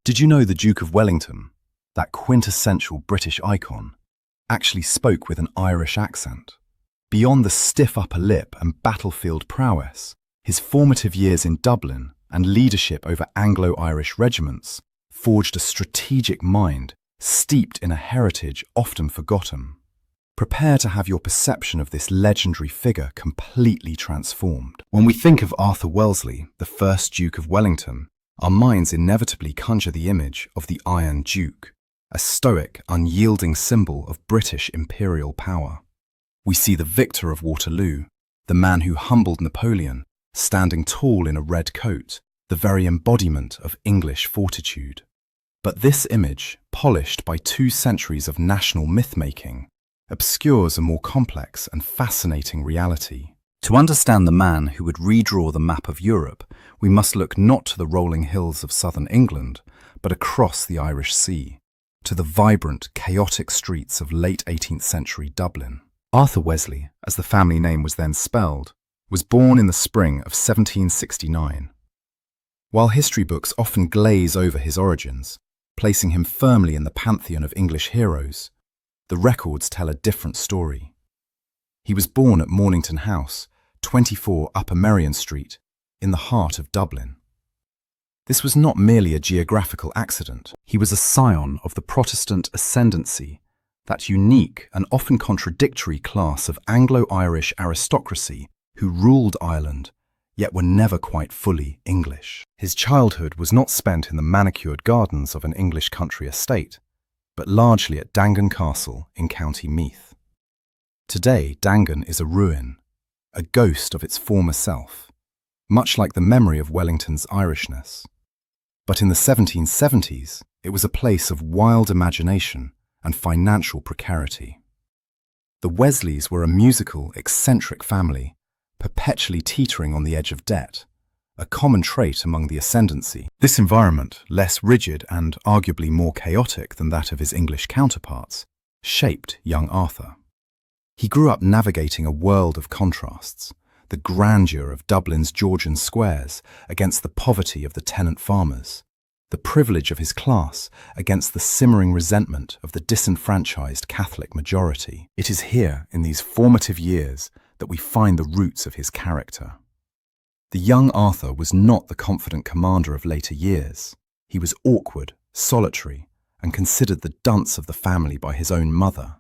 Did you know the Duke of Wellington, that quintessential British icon, actually spoke with an Irish accent? Beyond the stiff upper lip and battlefield prowess, his formative years in Dublin and leadership over Anglo-Irish regiments forged a strategic mind steeped in a heritage often forgotten. Prepare to have your perception of this legendary figure completely transformed. When we think of Arthur Wellesley, the first Duke of Wellington, our minds inevitably conjure the image of the Iron Duke, a stoic, unyielding symbol of British imperial power. We see the victor of Waterloo, the man who humbled Napoleon, standing tall in a red coat, the very embodiment of English fortitude. But this image, polished by 2 centuries of national myth-making, obscures a more complex and fascinating reality. To understand the man who would redraw the map of Europe, we must look not to the rolling hills of southern England, but across the Irish Sea, to the vibrant, chaotic streets of late 18th century Dublin. Arthur Wellesley, as the family name was then spelled, was born in the spring of 1769. While history books often glaze over his origins, placing him firmly in the pantheon of English heroes, the records tell a different story. He was born at Mornington House, 24 Upper Merrion Street, in the heart of Dublin. This was not merely a geographical accident. He was a scion of the Protestant ascendancy, that unique and often contradictory class of Anglo-Irish aristocracy who ruled Ireland, yet were never quite fully English. His childhood was not spent in the manicured gardens of an English country estate, but largely at Dangan Castle in County Meath. Today, Dangan is a ruin, a ghost of its former self, much like the memory of Wellington's Irishness. But in the 1770s, it was a place of wild imagination and financial precarity. The Wellesleys were a musical, eccentric family, perpetually teetering on the edge of debt, a common trait among the ascendancy. This environment, less rigid and arguably more chaotic than that of his English counterparts, shaped young Arthur. He grew up navigating a world of contrasts, the grandeur of Dublin's Georgian squares against the poverty of the tenant farmers, the privilege of his class against the simmering resentment of the disenfranchised Catholic majority. It is here, in these formative years, that we find the roots of his character. The young Arthur was not the confident commander of later years. He was awkward, solitary, and considered the dunce of the family by his own mother,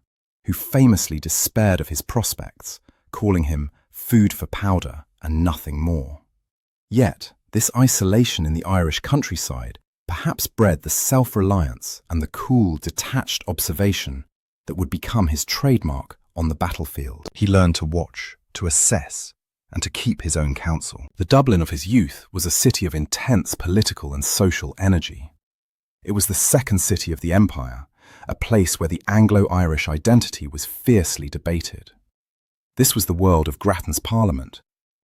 who famously despaired of his prospects, calling him food for powder and nothing more. Yet, this isolation in the Irish countryside perhaps bred the self-reliance and the cool, detached observation that would become his trademark on the battlefield. He learned to watch, to assess, and to keep his own counsel. The Dublin of his youth was a city of intense political and social energy. It was the second city of the empire, a place where the Anglo-Irish identity was fiercely debated. This was the world of Grattan's Parliament,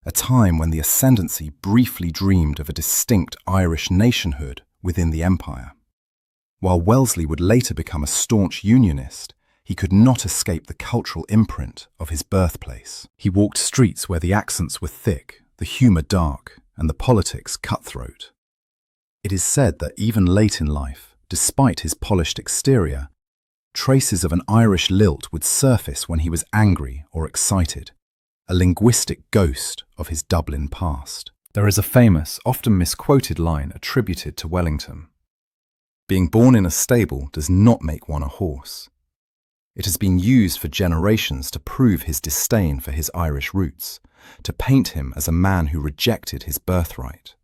a time when the ascendancy briefly dreamed of a distinct Irish nationhood within the empire. While Wellesley would later become a staunch unionist, he could not escape the cultural imprint of his birthplace. He walked streets where the accents were thick, the humour dark, and the politics cutthroat. It is said that even late in life, despite his polished exterior, traces of an Irish lilt would surface when he was angry or excited, a linguistic ghost of his Dublin past. There is a famous, often misquoted line attributed to Wellington. Being born in a stable does not make one a horse. It has been used for generations to prove his disdain for his Irish roots, to paint him as a man who rejected his birthright.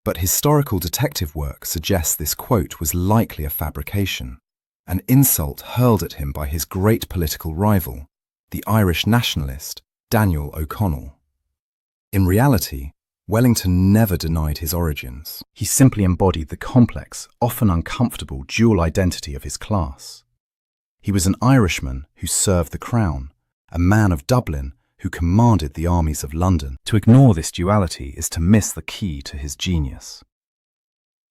But historical detective work suggests this quote was likely a fabrication, an insult hurled at him by his great political rival, the Irish nationalist Daniel O'Connell. In reality, Wellington never denied his origins. He simply embodied the complex, often uncomfortable dual identity of his class. He was an Irishman who served the crown, a man of Dublin who commanded the armies of London. To ignore this duality is to miss the key to his genius.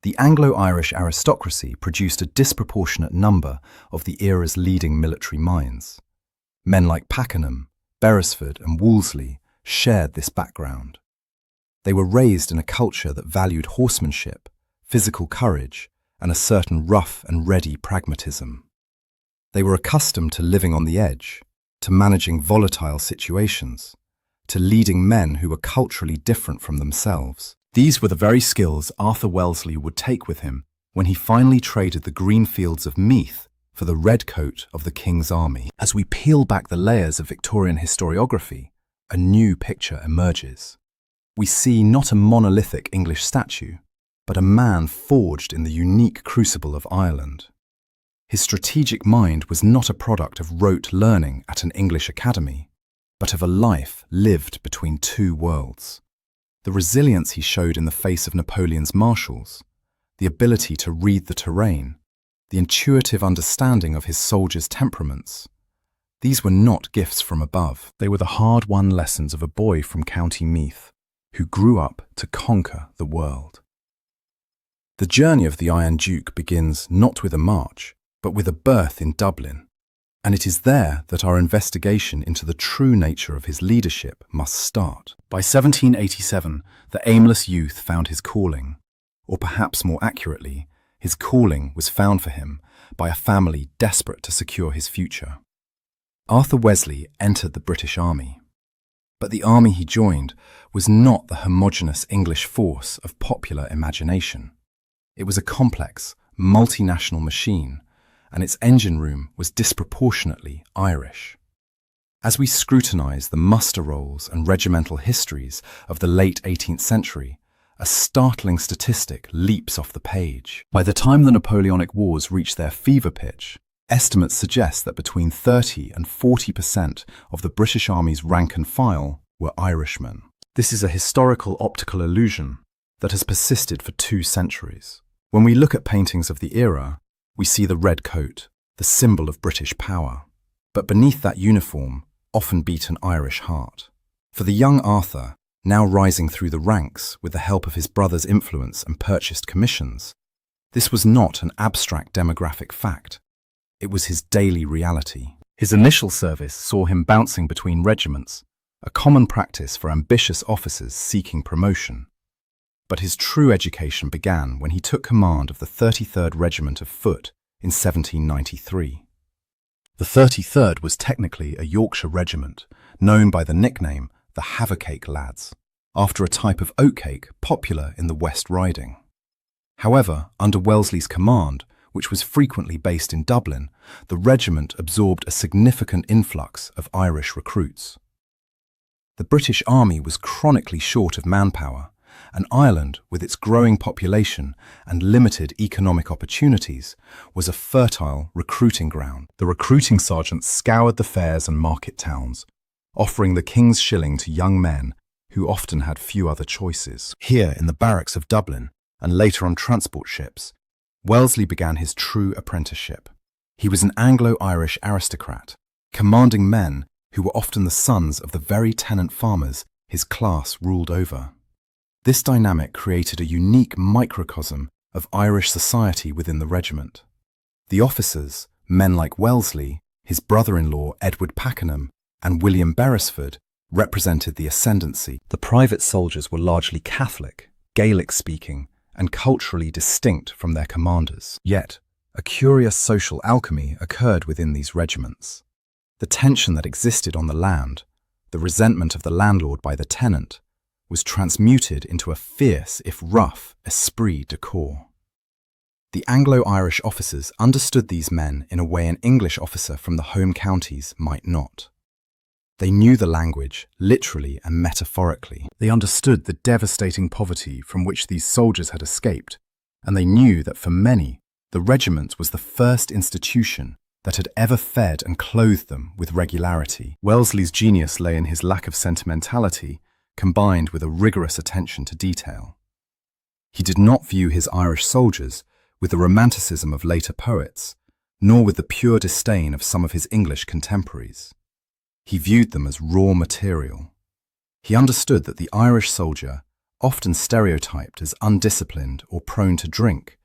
The Anglo-Irish aristocracy produced a disproportionate number of the era's leading military minds. Men like Pakenham, Beresford and Wolseley shared this background. They were raised in a culture that valued horsemanship, physical courage, and a certain rough and ready pragmatism. They were accustomed to living on the edge, to managing volatile situations, to leading men who were culturally different from themselves. These were the very skills Arthur Wellesley would take with him when he finally traded the green fields of Meath for the red coat of the King's army. As we peel back the layers of Victorian historiography, a new picture emerges. We see not a monolithic English statue, but a man forged in the unique crucible of Ireland. His strategic mind was not a product of rote learning at an English academy, but of a life lived between two worlds. The resilience he showed in the face of Napoleon's marshals, the ability to read the terrain, the intuitive understanding of his soldiers' temperaments, these were not gifts from above. They were the hard-won lessons of a boy from County Meath, who grew up to conquer the world. The journey of the Iron Duke begins not with a march, but with a birth in Dublin, and it is there that our investigation into the true nature of his leadership must start. By 1787, the aimless youth found his calling, or perhaps more accurately, his calling was found for him by a family desperate to secure his future. Arthur Wellesley entered the British Army, but the army he joined was not the homogeneous English force of popular imagination. It was a complex, multinational machine, and its engine room was disproportionately Irish. As we scrutinize the muster rolls and regimental histories of the late 18th century, a startling statistic leaps off the page. By the time the Napoleonic Wars reached their fever pitch, estimates suggest that between 30 and 40% of the British Army's rank and file were Irishmen. This is a historical optical illusion that has persisted for 2 centuries. When we look at paintings of the era, we see the red coat, the symbol of British power. But beneath that uniform often beat an Irish heart. For the young Arthur, now rising through the ranks with the help of his brother's influence and purchased commissions, this was not an abstract demographic fact. It was his daily reality. His initial service saw him bouncing between regiments, a common practice for ambitious officers seeking promotion. But his true education began when he took command of the 33rd Regiment of Foot in 1793. The 33rd was technically a Yorkshire regiment, known by the nickname the Havercake Lads, after a type of oatcake popular in the West Riding. However, under Wellesley's command, which was frequently based in Dublin, the regiment absorbed a significant influx of Irish recruits. The British Army was chronically short of manpower, and Ireland, with its growing population and limited economic opportunities, was a fertile recruiting ground. The recruiting sergeants scoured the fairs and market towns, offering the king's shilling to young men who often had few other choices. Here in the barracks of Dublin, and later on transport ships, Wellesley began his true apprenticeship. He was an Anglo-Irish aristocrat, commanding men who were often the sons of the very tenant farmers his class ruled over. This dynamic created a unique microcosm of Irish society within the regiment. The officers, men like Wellesley, his brother-in-law Edward Pakenham, and William Beresford, represented the ascendancy. The private soldiers were largely Catholic, Gaelic-speaking, and culturally distinct from their commanders. Yet, a curious social alchemy occurred within these regiments. The tension that existed on the land, the resentment of the landlord by the tenant, was transmuted into a fierce, if rough, esprit de corps. The Anglo-Irish officers understood these men in a way an English officer from the home counties might not. They knew the language, literally and metaphorically. They understood the devastating poverty from which these soldiers had escaped, and they knew that for many, the regiment was the first institution that had ever fed and clothed them with regularity. Wellesley's genius lay in his lack of sentimentality, combined with a rigorous attention to detail. He did not view his Irish soldiers with the romanticism of later poets, nor with the pure disdain of some of his English contemporaries. He viewed them as raw material. He understood that the Irish soldier, often stereotyped as undisciplined or prone to drink,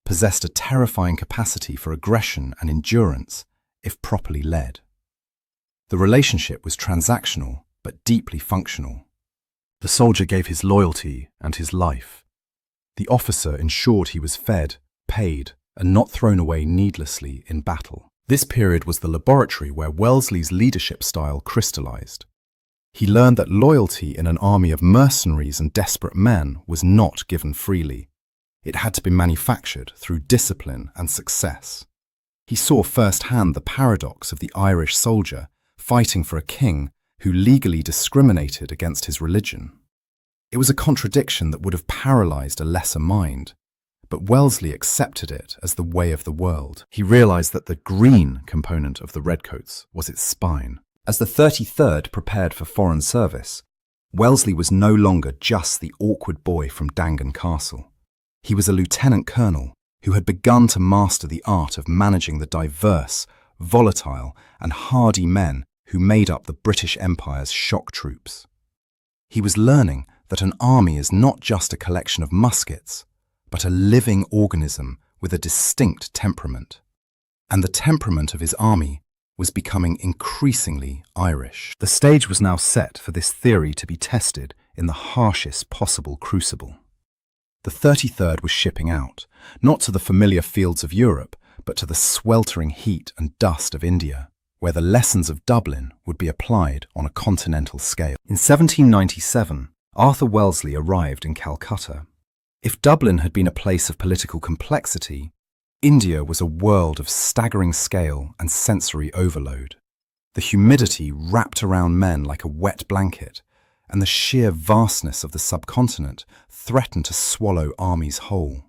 possessed a terrifying capacity for aggression and endurance if properly led. The relationship was transactional but deeply functional. The soldier gave his loyalty and his life. The officer ensured he was fed, repaid and not thrown away needlessly in battle. This period was the laboratory where Wellesley's leadership style crystallized. He learned that loyalty in an army of mercenaries and desperate men was not given freely. It had to be manufactured through discipline and success. He saw firsthand the paradox of the Irish soldier fighting for a king who legally discriminated against his religion. It was a contradiction that would have paralyzed a lesser mind, but Wellesley accepted it as the way of the world. He realized that the green component of the Redcoats was its spine. As the 33rd prepared for foreign service, Wellesley was no longer just the awkward boy from Dangan Castle. He was a lieutenant colonel who had begun to master the art of managing the diverse, volatile, and hardy men who made up the British Empire's shock troops. He was learning that an army is not just a collection of muskets, but a living organism with a distinct temperament. And the temperament of his army was becoming increasingly Irish. The stage was now set for this theory to be tested in the harshest possible crucible. The 33rd was shipping out, not to the familiar fields of Europe, but to the sweltering heat and dust of India, where the lessons of Dublin would be applied on a continental scale. In 1797, Arthur Wellesley arrived in Calcutta. If Dublin had been a place of political complexity, India was a world of staggering scale and sensory overload. The humidity wrapped around men like a wet blanket, and the sheer vastness of the subcontinent threatened to swallow armies whole.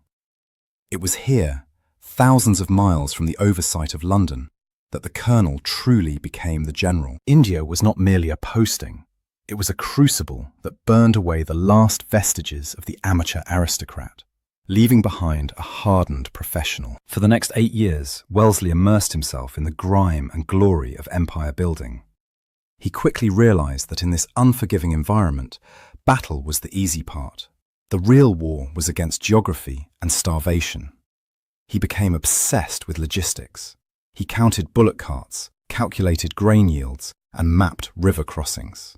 It was here, thousands of miles from the oversight of London, that the colonel truly became the general. India was not merely a posting. It was a crucible that burned away the last vestiges of the amateur aristocrat, leaving behind a hardened professional. For the next 8 years, Wellesley immersed himself in the grime and glory of empire building. He quickly realized that in this unforgiving environment, battle was the easy part. The real war was against geography and starvation. He became obsessed with logistics. He counted bullock carts, calculated grain yields, and mapped river crossings.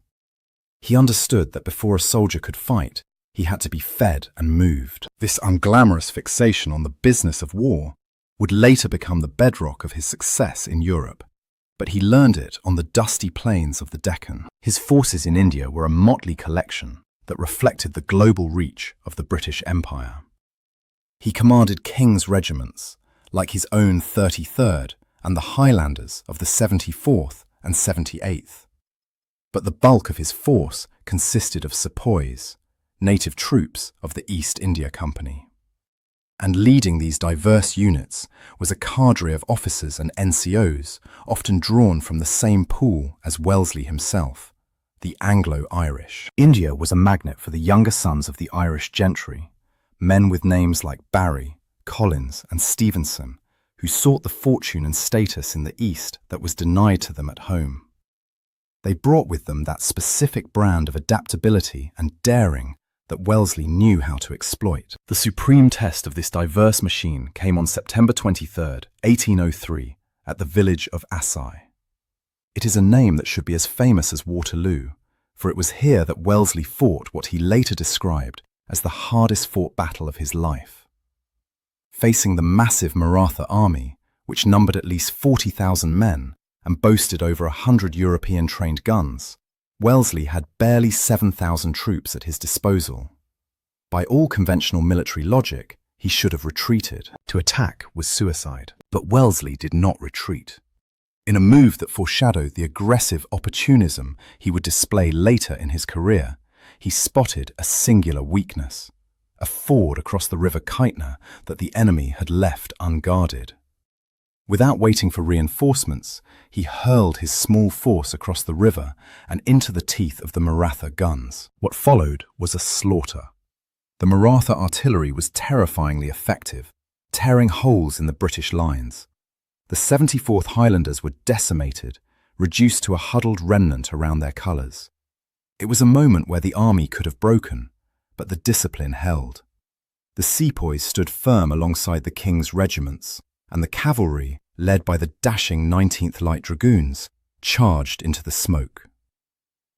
He understood that before a soldier could fight, he had to be fed and moved. This unglamorous fixation on the business of war would later become the bedrock of his success in Europe, but he learned it on the dusty plains of the Deccan. His forces in India were a motley collection that reflected the global reach of the British Empire. He commanded king's regiments, like his own 33rd and the Highlanders of the 74th and 78th. But the bulk of his force consisted of sepoys, native troops of the East India Company. And leading these diverse units was a cadre of officers and NCOs, often drawn from the same pool as Wellesley himself, the Anglo-Irish. India was a magnet for the younger sons of the Irish gentry, men with names like Barry, Collins, and Stevenson, who sought the fortune and status in the East that was denied to them at home. They brought with them that specific brand of adaptability and daring that Wellesley knew how to exploit. The supreme test of this diverse machine came on September 23, 1803, at the village of Asai. It is a name that should be as famous as Waterloo, for it was here that Wellesley fought what he later described as the hardest fought battle of his life. Facing the massive Maratha army, which numbered at least 40,000 men and boasted over 100 European-trained guns, Wellesley had barely 7,000 troops at his disposal. By all conventional military logic, he should have retreated. To attack was suicide. But Wellesley did not retreat. In a move that foreshadowed the aggressive opportunism he would display later in his career, he spotted a singular weakness, a ford across the River Kytna that the enemy had left unguarded. Without waiting for reinforcements, he hurled his small force across the river and into the teeth of the Maratha guns. What followed was a slaughter. The Maratha artillery was terrifyingly effective, tearing holes in the British lines. The 74th Highlanders were decimated, reduced to a huddled remnant around their colours. It was a moment where the army could have broken, but the discipline held. The sepoys stood firm alongside the king's regiments, and the cavalry, led by the dashing 19th Light Dragoons, charged into the smoke.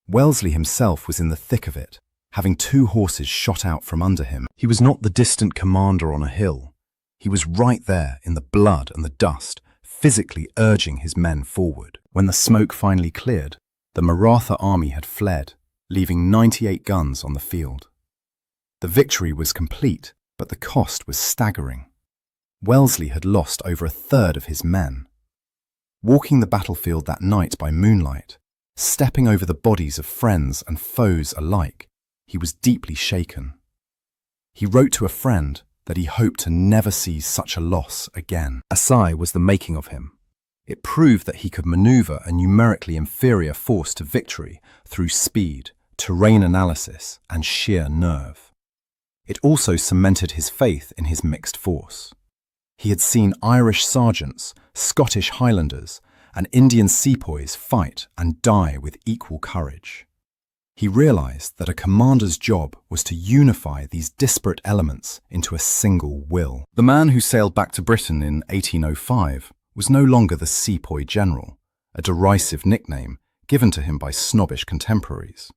Wellesley himself was in the thick of it, having 2 horses shot out from under him. He was not the distant commander on a hill. He was right there in the blood and the dust, physically urging his men forward. When the smoke finally cleared, the Maratha army had fled, leaving 98 guns on the field. The victory was complete, but the cost was staggering. Wellesley had lost over a third of his men. Walking the battlefield that night by moonlight, stepping over the bodies of friends and foes alike, he was deeply shaken. He wrote to a friend that he hoped to never see such a loss again. A sigh was the making of him. It proved that he could maneuver a numerically inferior force to victory through speed, terrain analysis, and sheer nerve. It also cemented his faith in his mixed force. He had seen Irish sergeants, Scottish Highlanders, and Indian sepoys fight and die with equal courage. He realized that a commander's job was to unify these disparate elements into a single will. The man who sailed back to Britain in 1805 was no longer the sepoy general, a derisive nickname given to him by snobbish contemporaries.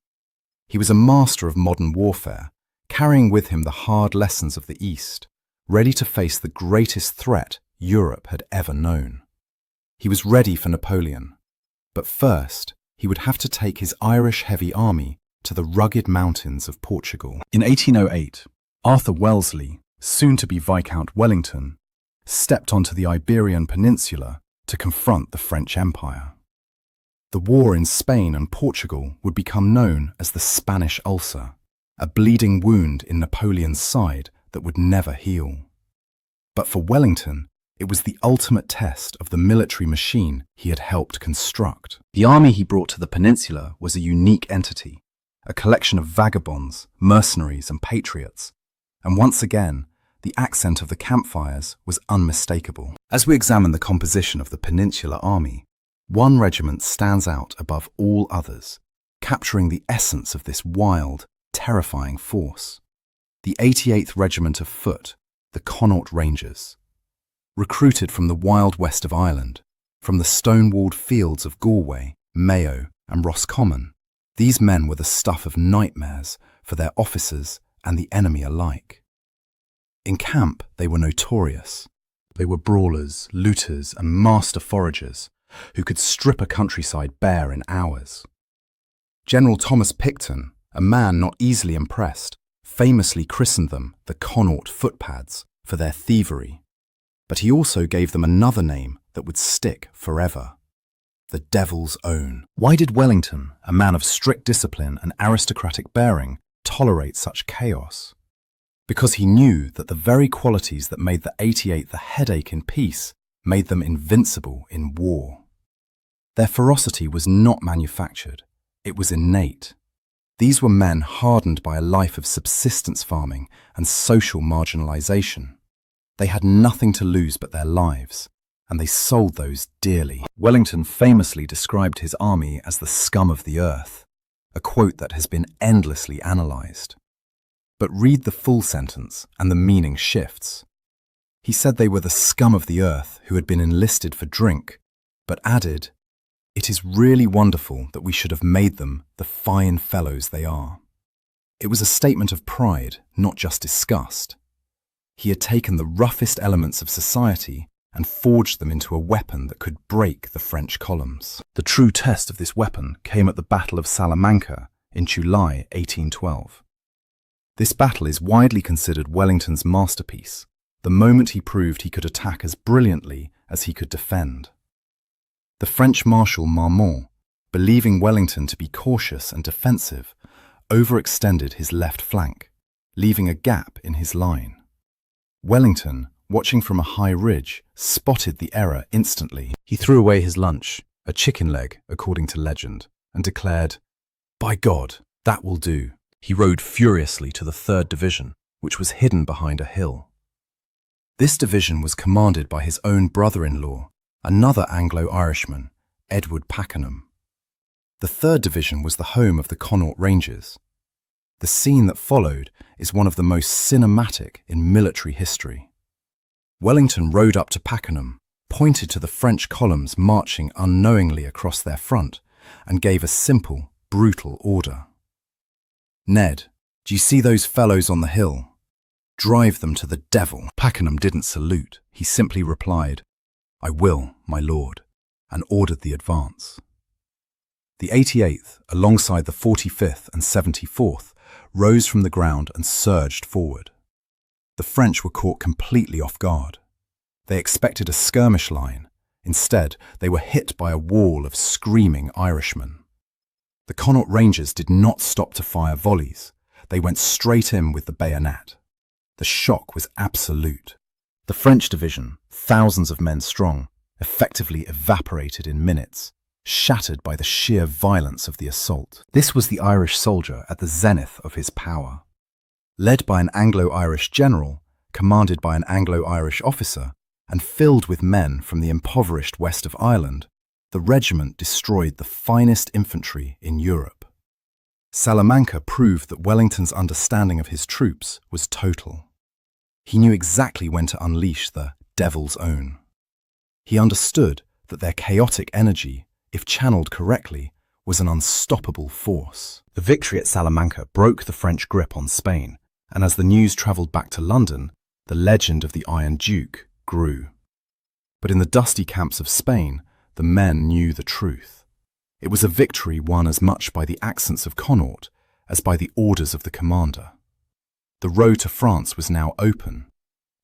He was a master of modern warfare, carrying with him the hard lessons of the East, ready to face the greatest threat Europe had ever known. He was ready for Napoleon, but first he would have to take his Irish heavy army to the rugged mountains of Portugal. In 1808, Arthur Wellesley, soon to be Viscount Wellington, stepped onto the Iberian Peninsula to confront the French Empire. The war in Spain and Portugal would become known as the Spanish Ulcer, a bleeding wound in Napoleon's side that would never heal. But for Wellington, it was the ultimate test of the military machine he had helped construct. The army he brought to the peninsula was a unique entity, a collection of vagabonds, mercenaries, and patriots, and once again, the accent of the campfires was unmistakable. As we examine the composition of the Peninsular Army, one regiment stands out above all others, capturing the essence of this wild, terrifying force. The 88th Regiment of Foot, the Connaught Rangers. Recruited from the wild west of Ireland, from the stone-walled fields of Galway, Mayo, and Roscommon, these men were the stuff of nightmares for their officers and the enemy alike. In camp, they were notorious. They were brawlers, looters, and master foragers who could strip a countryside bare in hours. General Thomas Picton, a man not easily impressed, famously christened them the Connaught Footpads for their thievery. But he also gave them another name that would stick forever: the Devil's Own. Why did Wellington, a man of strict discipline and aristocratic bearing, tolerate such chaos? Because he knew that the very qualities that made the 88th a headache in peace made them invincible in war. Their ferocity was not manufactured, it was innate. These were men hardened by a life of subsistence farming and social marginalization. They had nothing to lose but their lives, and they sold those dearly. Wellington famously described his army as the scum of the earth, a quote that has been endlessly analyzed. But read the full sentence and the meaning shifts. He said they were the scum of the earth who had been enlisted for drink, but added, "It is really wonderful that we should have made them the fine fellows they are." It was a statement of pride, not just disgust. He had taken the roughest elements of society and forged them into a weapon that could break the French columns. The true test of this weapon came at the Battle of Salamanca in July 1812. This battle is widely considered Wellington's masterpiece, the moment he proved he could attack as brilliantly as he could defend. The French Marshal Marmont, believing Wellington to be cautious and defensive, overextended his left flank, leaving a gap in his line. Wellington, watching from a high ridge, spotted the error instantly. He threw away his lunch, a chicken leg according to legend, and declared, "By God, that will do." He rode furiously to the 3rd Division, which was hidden behind a hill. This division was commanded by his own brother-in-law, another Anglo-Irishman, Edward Pakenham. The 3rd Division was the home of the Connaught Rangers. The scene that followed is one of the most cinematic in military history. Wellington rode up to Pakenham, pointed to the French columns marching unknowingly across their front, and gave a simple, brutal order. "Ned, do you see those fellows on the hill? Drive them to the devil. Pakenham didn't salute. He simply replied, "I will, my lord," and ordered the advance. The 88th, alongside the 45th and 74th, rose from the ground and surged forward. The French were caught completely off guard. They expected a skirmish line. Instead, they were hit by a wall of screaming Irishmen. The Connaught Rangers did not stop to fire volleys. They went straight in with the bayonet. The shock was absolute. The French division, thousands of men strong, effectively evaporated in minutes, shattered by the sheer violence of the assault. This was the Irish soldier at the zenith of his power. Led by an Anglo-Irish general, commanded by an Anglo-Irish officer, and filled with men from the impoverished west of Ireland, the regiment destroyed the finest infantry in Europe. Salamanca proved that Wellington's understanding of his troops was total. He knew exactly when to unleash the devil's own. He understood that their chaotic energy, if channeled correctly, was an unstoppable force. The victory at Salamanca broke the French grip on Spain, and as the news travelled back to London, the legend of the Iron Duke grew. But in the dusty camps of Spain, the men knew the truth. It was a victory won as much by the accents of Connaught as by the orders of the commander. The road to France was now open,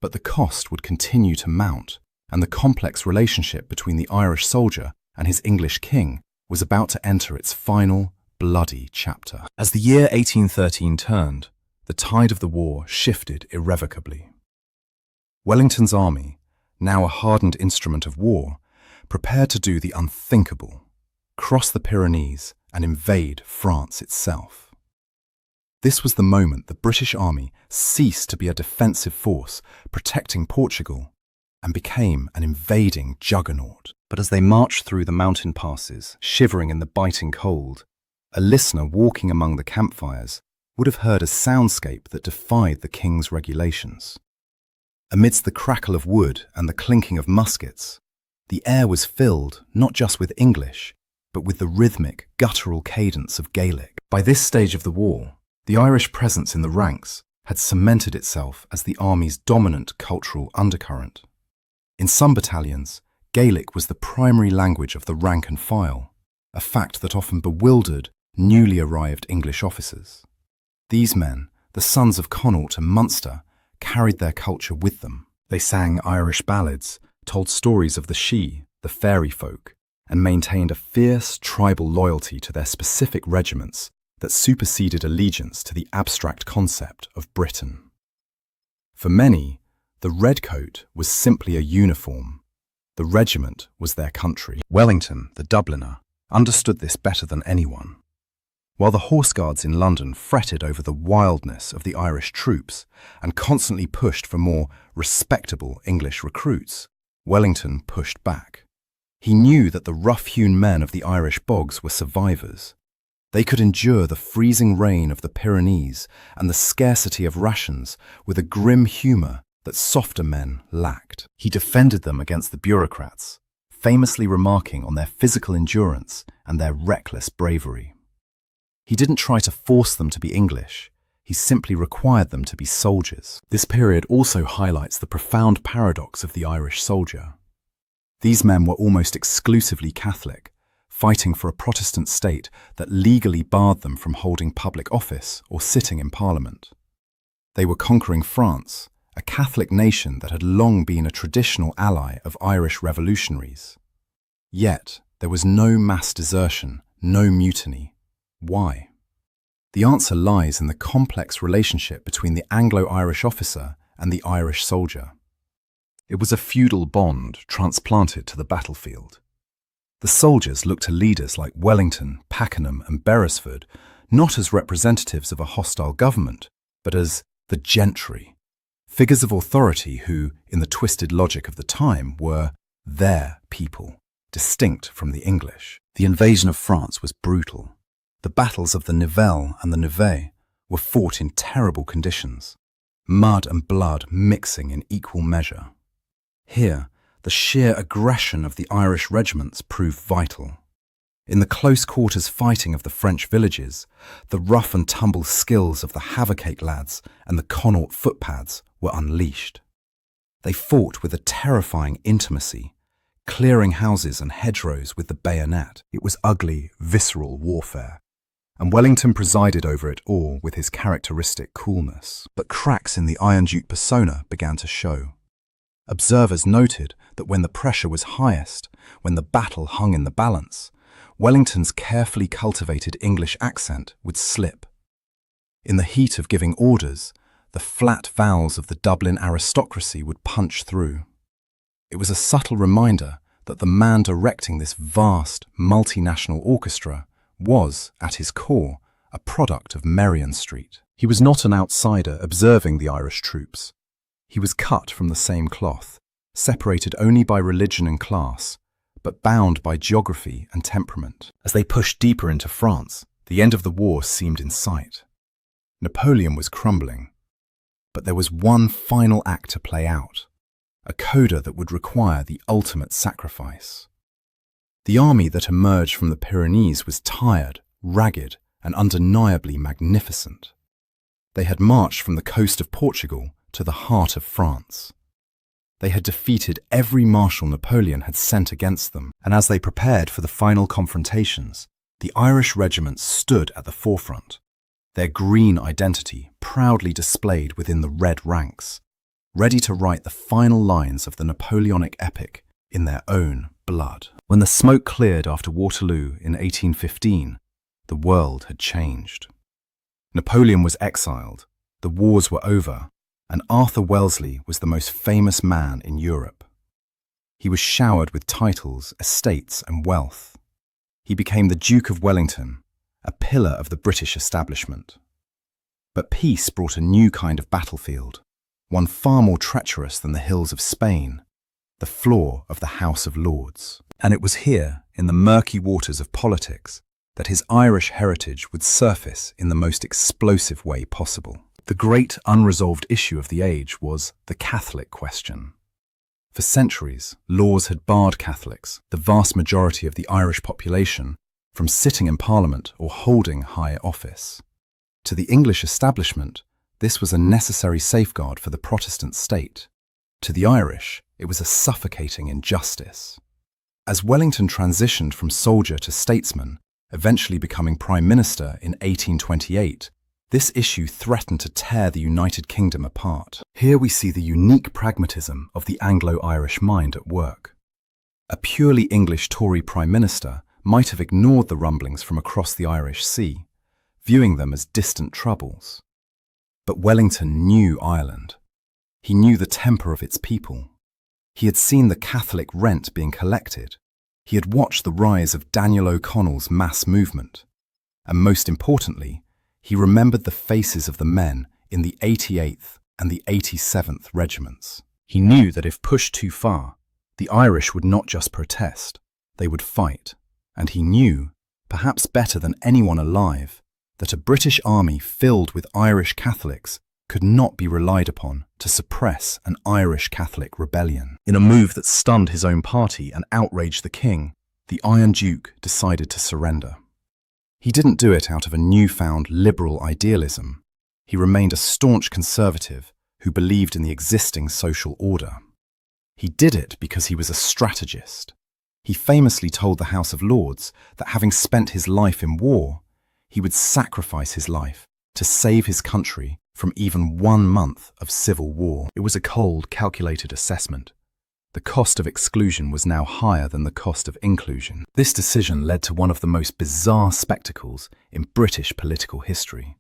but the cost would continue to mount, and the complex relationship between the Irish soldier and his English king was about to enter its final, bloody chapter. As the year 1813 turned, the tide of the war shifted irrevocably. Wellington's army, now a hardened instrument of war, prepared to do the unthinkable, cross the Pyrenees and invade France itself. This was the moment the British army ceased to be a defensive force protecting Portugal and became an invading juggernaut. But as they marched through the mountain passes, shivering in the biting cold, a listener walking among the campfires would have heard a soundscape that defied the king's regulations. Amidst the crackle of wood and the clinking of muskets, the air was filled not just with English, but with the rhythmic, guttural cadence of Gaelic. By this stage of the war, the Irish presence in the ranks had cemented itself as the army's dominant cultural undercurrent. In some battalions, Gaelic was the primary language of the rank and file, a fact that often bewildered newly arrived English officers. These men, the sons of Connaught and Munster, carried their culture with them. They sang Irish ballads, told stories of the Sidhe, the fairy folk, and maintained a fierce tribal loyalty to their specific regiments that superseded allegiance to the abstract concept of Britain. For many, the redcoat was simply a uniform. The regiment was their country. Wellington, the Dubliner, understood this better than anyone. While the Horse Guards in London fretted over the wildness of the Irish troops and constantly pushed for more respectable English recruits, Wellington pushed back. He knew that the rough-hewn men of the Irish bogs were survivors. They could endure the freezing rain of the Pyrenees and the scarcity of rations with a grim humour that softer men lacked. He defended them against the bureaucrats, famously remarking on their physical endurance and their reckless bravery. He didn't try to force them to be English, he simply required them to be soldiers. This period also highlights the profound paradox of the Irish soldier. These men were almost exclusively Catholic, fighting for a Protestant state that legally barred them from holding public office or sitting in Parliament. They were conquering France, a Catholic nation that had long been a traditional ally of Irish revolutionaries. Yet, there was no mass desertion, no mutiny. Why? The answer lies in the complex relationship between the Anglo-Irish officer and the Irish soldier. It was a feudal bond transplanted to the battlefield. The soldiers looked to leaders like Wellington, Pakenham and Beresford not as representatives of a hostile government, but as the gentry, figures of authority who, in the twisted logic of the time, were their people, distinct from the English. The invasion of France was brutal. The battles of the Nivelle and the Nivelle were fought in terrible conditions, mud and blood mixing in equal measure. Here, the sheer aggression of the Irish regiments proved vital. In the close-quarters fighting of the French villages, the rough-and-tumble skills of the Havocake lads and the Connaught footpads were unleashed. They fought with a terrifying intimacy, clearing houses and hedgerows with the bayonet. It was ugly, visceral warfare, and Wellington presided over it all with his characteristic coolness. But cracks in the Iron Duke persona began to show. Observers noted that when the pressure was highest, when the battle hung in the balance, Wellington's carefully cultivated English accent would slip. In the heat of giving orders, the flat vowels of the Dublin aristocracy would punch through. It was a subtle reminder that the man directing this vast, multinational orchestra was, at his core, a product of Merrion Street. He was not an outsider observing the Irish troops. He was cut from the same cloth, separated only by religion and class, but bound by geography and temperament. As they pushed deeper into France, the end of the war seemed in sight. Napoleon was crumbling, but there was one final act to play out, a coda that would require the ultimate sacrifice. The army that emerged from the Pyrenees was tired, ragged, and undeniably magnificent. They had marched from the coast of Portugal to the heart of France. They had defeated every marshal Napoleon had sent against them, and as they prepared for the final confrontations, the Irish regiments stood at the forefront, their green identity proudly displayed within the red ranks, ready to write the final lines of the Napoleonic epic in their own blood. When the smoke cleared after Waterloo in 1815, the world had changed. Napoleon was exiled, the wars were over, and Arthur Wellesley was the most famous man in Europe. He was showered with titles, estates, and wealth. He became the Duke of Wellington, a pillar of the British establishment. But peace brought a new kind of battlefield, one far more treacherous than the hills of Spain, the floor of the House of Lords. And it was here, in the murky waters of politics, that his Irish heritage would surface in the most explosive way possible. The great unresolved issue of the age was the Catholic question. For centuries, laws had barred Catholics, the vast majority of the Irish population, from sitting in Parliament or holding high office. To the English establishment, this was a necessary safeguard for the Protestant state. To the Irish, it was a suffocating injustice. As Wellington transitioned from soldier to statesman, eventually becoming Prime Minister in 1828, this issue threatened to tear the United Kingdom apart. Here we see the unique pragmatism of the Anglo-Irish mind at work. A purely English Tory Prime Minister might have ignored the rumblings from across the Irish Sea, viewing them as distant troubles. But Wellington knew Ireland. He knew the temper of its people. He had seen the Catholic rent being collected. He had watched the rise of Daniel O'Connell's mass movement. And most importantly, he remembered the faces of the men in the 88th and the 87th regiments. He knew that if pushed too far, the Irish would not just protest, they would fight. And he knew, perhaps better than anyone alive, that a British army filled with Irish Catholics could not be relied upon to suppress an Irish Catholic rebellion. In a move that stunned his own party and outraged the king, the Iron Duke decided to surrender. He didn't do it out of a newfound liberal idealism. He remained a staunch conservative who believed in the existing social order. He did it because he was a strategist. He famously told the House of Lords that having spent his life in war, he would sacrifice his life to save his country from even 1 month of civil war. It was a cold, calculated assessment. The cost of exclusion was now higher than the cost of inclusion. This decision led to one of the most bizarre spectacles in British political history.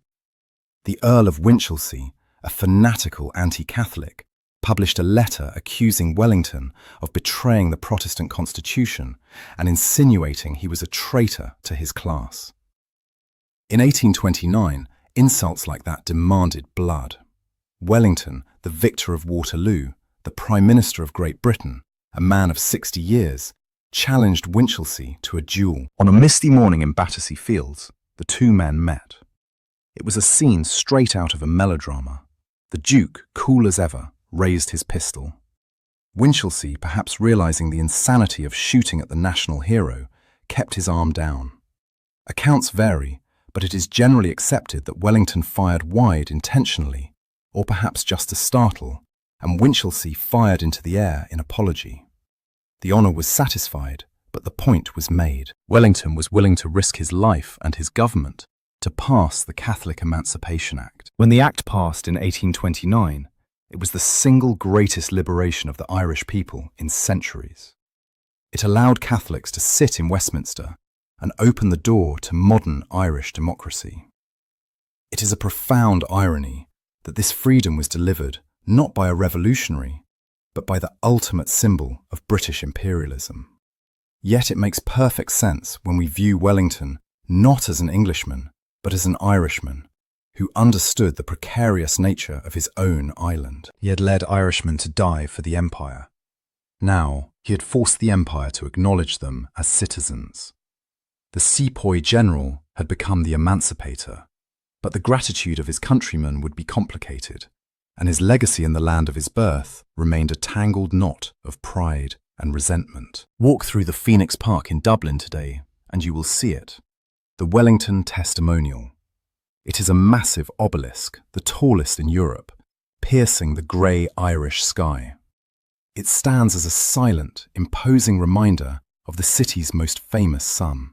The Earl of Winchelsea, a fanatical anti-Catholic, published a letter accusing Wellington of betraying the Protestant constitution and insinuating he was a traitor to his class. In 1829, insults like that demanded blood. Wellington, the victor of Waterloo, the Prime Minister of Great Britain, a man of 60 years, challenged Winchelsea to a duel. On a misty morning in Battersea Fields, the two men met. It was a scene straight out of a melodrama. The Duke, cool as ever, raised his pistol. Winchelsea, perhaps realizing the insanity of shooting at the national hero, kept his arm down. Accounts vary, but it is generally accepted that Wellington fired wide intentionally, or perhaps just to startle, and Winchelsea fired into the air in apology. The honour was satisfied, but the point was made. Wellington was willing to risk his life and his government to pass the Catholic Emancipation Act. When the Act passed in 1829, it was the single greatest liberation of the Irish people in centuries. It allowed Catholics to sit in Westminster and open the door to modern Irish democracy. It is a profound irony that this freedom was delivered not by a revolutionary, but by the ultimate symbol of British imperialism. Yet it makes perfect sense when we view Wellington not as an Englishman, but as an Irishman, who understood the precarious nature of his own island. He had led Irishmen to die for the empire. Now, he had forced the empire to acknowledge them as citizens. The sepoy general had become the emancipator, but the gratitude of his countrymen would be complicated, and his legacy in the land of his birth remained a tangled knot of pride and resentment. Walk through the Phoenix Park in Dublin today, and you will see it. The Wellington Testimonial. It is a massive obelisk, the tallest in Europe, piercing the grey Irish sky. It stands as a silent, imposing reminder of the city's most famous son.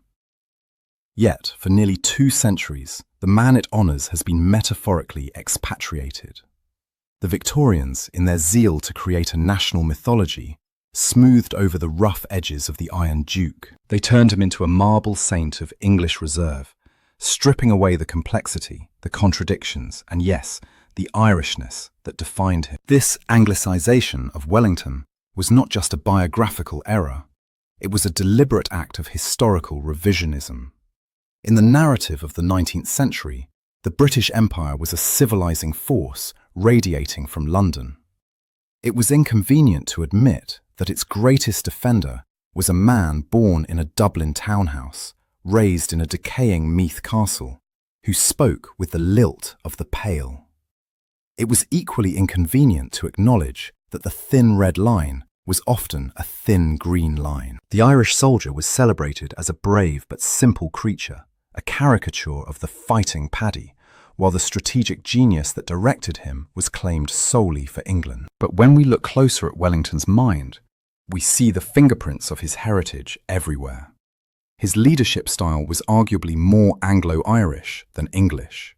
Yet, for nearly 2 centuries, the man it honours has been metaphorically expatriated. The Victorians, in their zeal to create a national mythology, smoothed over the rough edges of the Iron Duke. They turned him into a marble saint of English reserve, stripping away the complexity, the contradictions, and yes, the Irishness that defined him. This Anglicisation of Wellington was not just a biographical error, it was a deliberate act of historical revisionism. In the narrative of the 19th century, the British Empire was a civilizing force radiating from London. It was inconvenient to admit that its greatest defender was a man born in a Dublin townhouse, raised in a decaying Meath castle, who spoke with the lilt of the Pale. It was equally inconvenient to acknowledge that the thin red line was often a thin green line. The Irish soldier was celebrated as a brave but simple creature, a caricature of the fighting Paddy, while the strategic genius that directed him was claimed solely for England. But when we look closer at Wellington's mind, we see the fingerprints of his heritage everywhere. His leadership style was arguably more Anglo-Irish than English.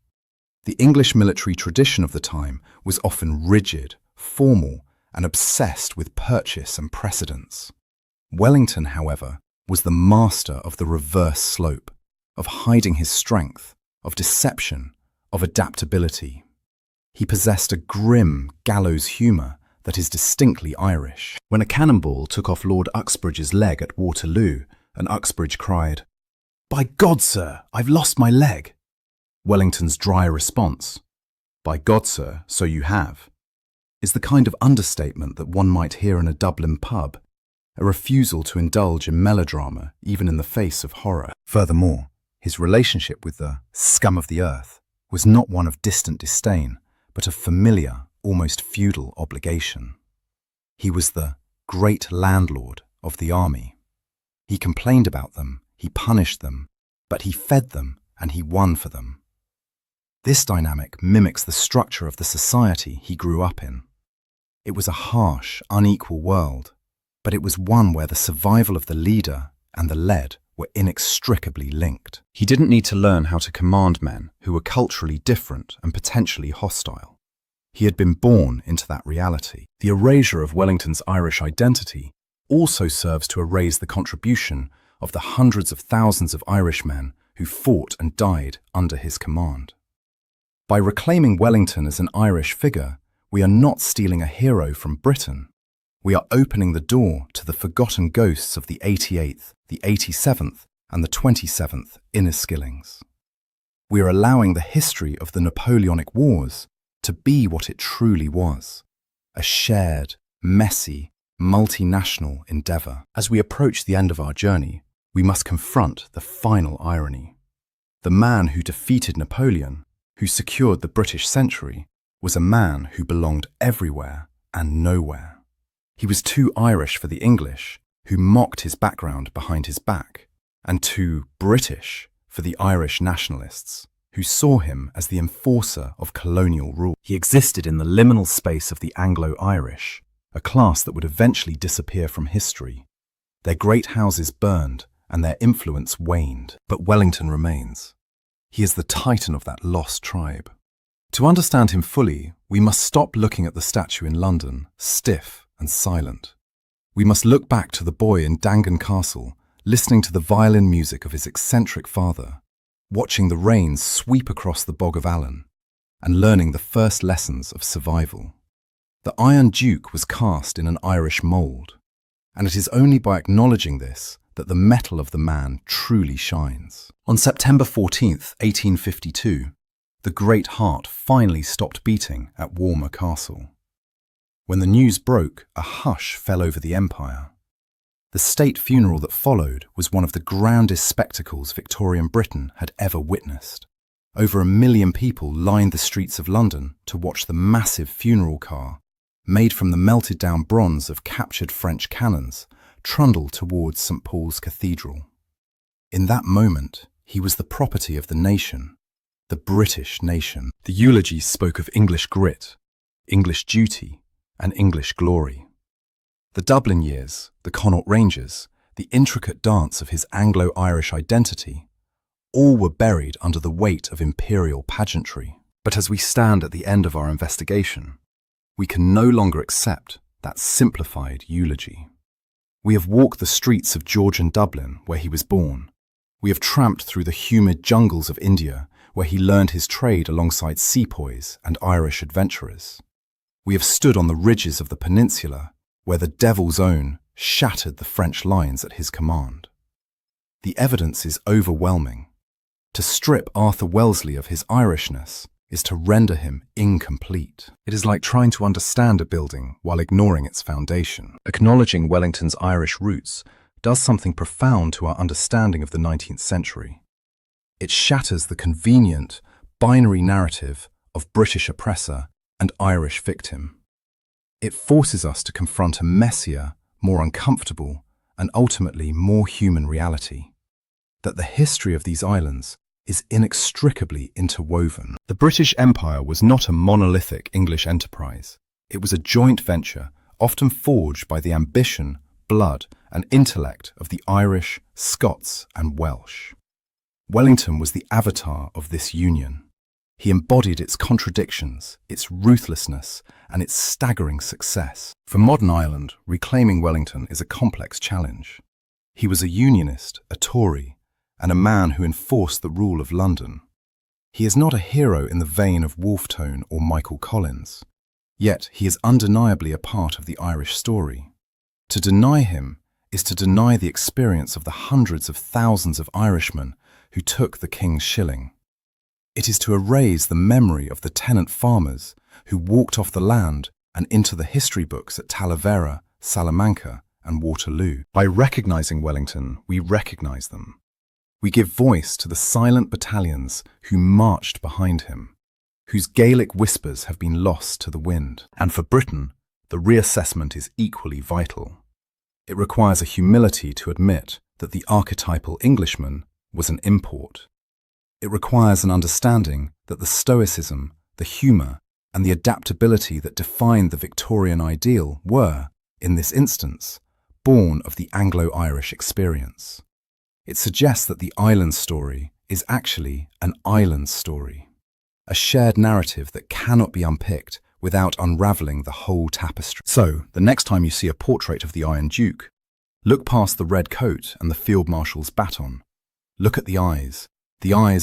The English military tradition of the time was often rigid, formal, and obsessed with purchase and precedence. Wellington, however, was the master of the reverse slope, of hiding his strength, of deception, of adaptability. He possessed a grim, gallows humour that is distinctly Irish. When a cannonball took off Lord Uxbridge's leg at Waterloo, and Uxbridge cried, "By God, sir, I've lost my leg," Wellington's dry response, "By God, sir, so you have," is the kind of understatement that one might hear in a Dublin pub, a refusal to indulge in melodrama even in the face of horror. Furthermore, his relationship with the scum of the earth was not one of distant disdain, but of familiar, almost feudal obligation. He was the great landlord of the army. He complained about them, he punished them, but he fed them and he won for them. This dynamic mimics the structure of the society he grew up in. It was a harsh, unequal world, but it was one where the survival of the leader and the led were inextricably linked. He didn't need to learn how to command men who were culturally different and potentially hostile. He had been born into that reality. The erasure of Wellington's Irish identity also serves to erase the contribution of the hundreds of thousands of Irishmen who fought and died under his command. By reclaiming Wellington as an Irish figure, we are not stealing a hero from Britain. We are opening the door to the forgotten ghosts of the 88th, the 87th, and the 27th Inniskillings. We are allowing the history of the Napoleonic Wars to be what it truly was, a shared, messy, multinational endeavour. As we approach the end of our journey, we must confront the final irony. The man who defeated Napoleon, who secured the British century, was a man who belonged everywhere and nowhere. He was too Irish for the English, who mocked his background behind his back, and too British for the Irish nationalists, who saw him as the enforcer of colonial rule. He existed in the liminal space of the Anglo-Irish, a class that would eventually disappear from history. Their great houses burned and their influence waned, but Wellington remains. He is the titan of that lost tribe. To understand him fully, we must stop looking at the statue in London, stiff and silent. We must look back to the boy in Dangan Castle, listening to the violin music of his eccentric father, watching the rain sweep across the Bog of Allen, and learning the first lessons of survival. The Iron Duke was cast in an Irish mould, and it is only by acknowledging this that the metal of the man truly shines. On September 14th, 1852, the great heart finally stopped beating at Walmer Castle. When the news broke, a hush fell over the empire. The state funeral that followed was one of the grandest spectacles Victorian Britain had ever witnessed. Over 1 million people lined the streets of London to watch the massive funeral car, made from the melted down bronze of captured French cannons, trundle towards St. Paul's Cathedral. In that moment, he was the property of the nation, the British nation. The eulogies spoke of English grit, English duty, and English glory. The Dublin years, the Connaught Rangers, the intricate dance of his Anglo-Irish identity, all were buried under the weight of imperial pageantry. But as we stand at the end of our investigation, we can no longer accept that simplified eulogy. We have walked the streets of Georgian Dublin, where he was born. We have tramped through the humid jungles of India, where he learned his trade alongside sepoys and Irish adventurers. We have stood on the ridges of the peninsula, where the Devil's Own shattered the French lines at his command. The evidence is overwhelming. To strip Arthur Wellesley of his Irishness is to render him incomplete. It is like trying to understand a building while ignoring its foundation. Acknowledging Wellington's Irish roots does something profound to our understanding of the 19th century. It shatters the convenient, binary narrative of British oppressor and Irish victim. It forces us to confront a messier, more uncomfortable, and ultimately more human reality: that the history of these islands is inextricably interwoven. The British Empire was not a monolithic English enterprise. It was a joint venture, often forged by the ambition, blood, and intellect of the Irish, Scots, and Welsh. Wellington was the avatar of this union. He embodied its contradictions, its ruthlessness, and its staggering success. For modern Ireland, reclaiming Wellington is a complex challenge. He was a unionist, a Tory, and a man who enforced the rule of London. He is not a hero in the vein of Wolfe Tone or Michael Collins, yet he is undeniably a part of the Irish story. To deny him is to deny the experience of the hundreds of thousands of Irishmen who took the King's shilling. It is to erase the memory of the tenant farmers who walked off the land and into the history books at Talavera, Salamanca, and Waterloo. By recognizing Wellington, we recognize them. We give voice to the silent battalions who marched behind him, whose Gaelic whispers have been lost to the wind. And for Britain, the reassessment is equally vital. It requires a humility to admit that the archetypal Englishman was an import. It requires an understanding that the stoicism, the humour, and the adaptability that defined the Victorian ideal were, in this instance, born of the Anglo-Irish experience. It suggests that the island story is actually an island story, a shared narrative that cannot be unpicked without unravelling the whole tapestry. So, the next time you see a portrait of the Iron Duke, look past the red coat and the Field Marshal's baton. Look at the eyes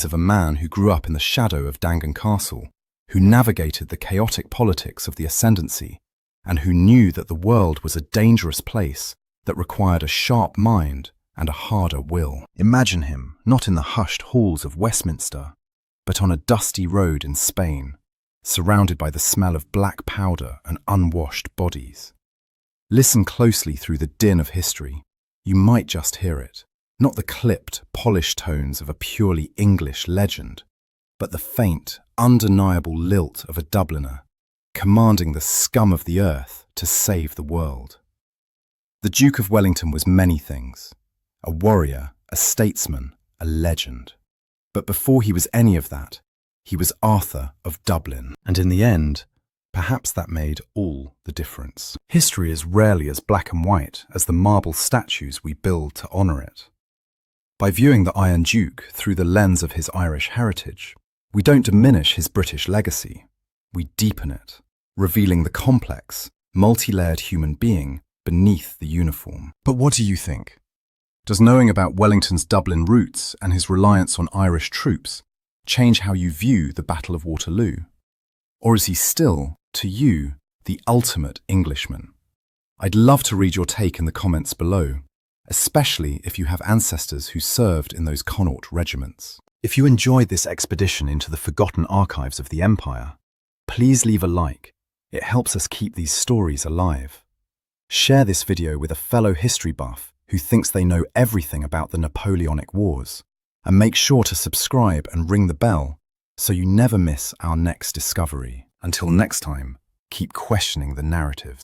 of a man who grew up in the shadow of Dangan Castle, who navigated the chaotic politics of the ascendancy, and who knew that the world was a dangerous place that required a sharp mind and a harder will. Imagine him not in the hushed halls of Westminster, but on a dusty road in Spain, surrounded by the smell of black powder and unwashed bodies. Listen closely through the din of history. You might just hear it. Not the clipped, polished tones of a purely English legend, but the faint, undeniable lilt of a Dubliner, commanding the scum of the earth to save the world. The Duke of Wellington was many things: a warrior, a statesman, a legend. But before he was any of that, he was Arthur of Dublin. And in the end, perhaps that made all the difference. History is rarely as black and white as the marble statues we build to honour it. By viewing the Iron Duke through the lens of his Irish heritage, we don't diminish his British legacy, we deepen it, revealing the complex, multi-layered human being beneath the uniform. But what do you think? Does knowing about Wellington's Dublin roots and his reliance on Irish troops change how you view the Battle of Waterloo? Or is he still, to you, the ultimate Englishman? I'd love to read your take in the comments below, especially if you have ancestors who served in those Connaught regiments. If you enjoyed this expedition into the forgotten archives of the Empire, please leave a like. It helps us keep these stories alive. Share this video with a fellow history buff who thinks they know everything about the Napoleonic Wars, and make sure to subscribe and ring the bell so you never miss our next discovery. Until next time, keep questioning the narrative.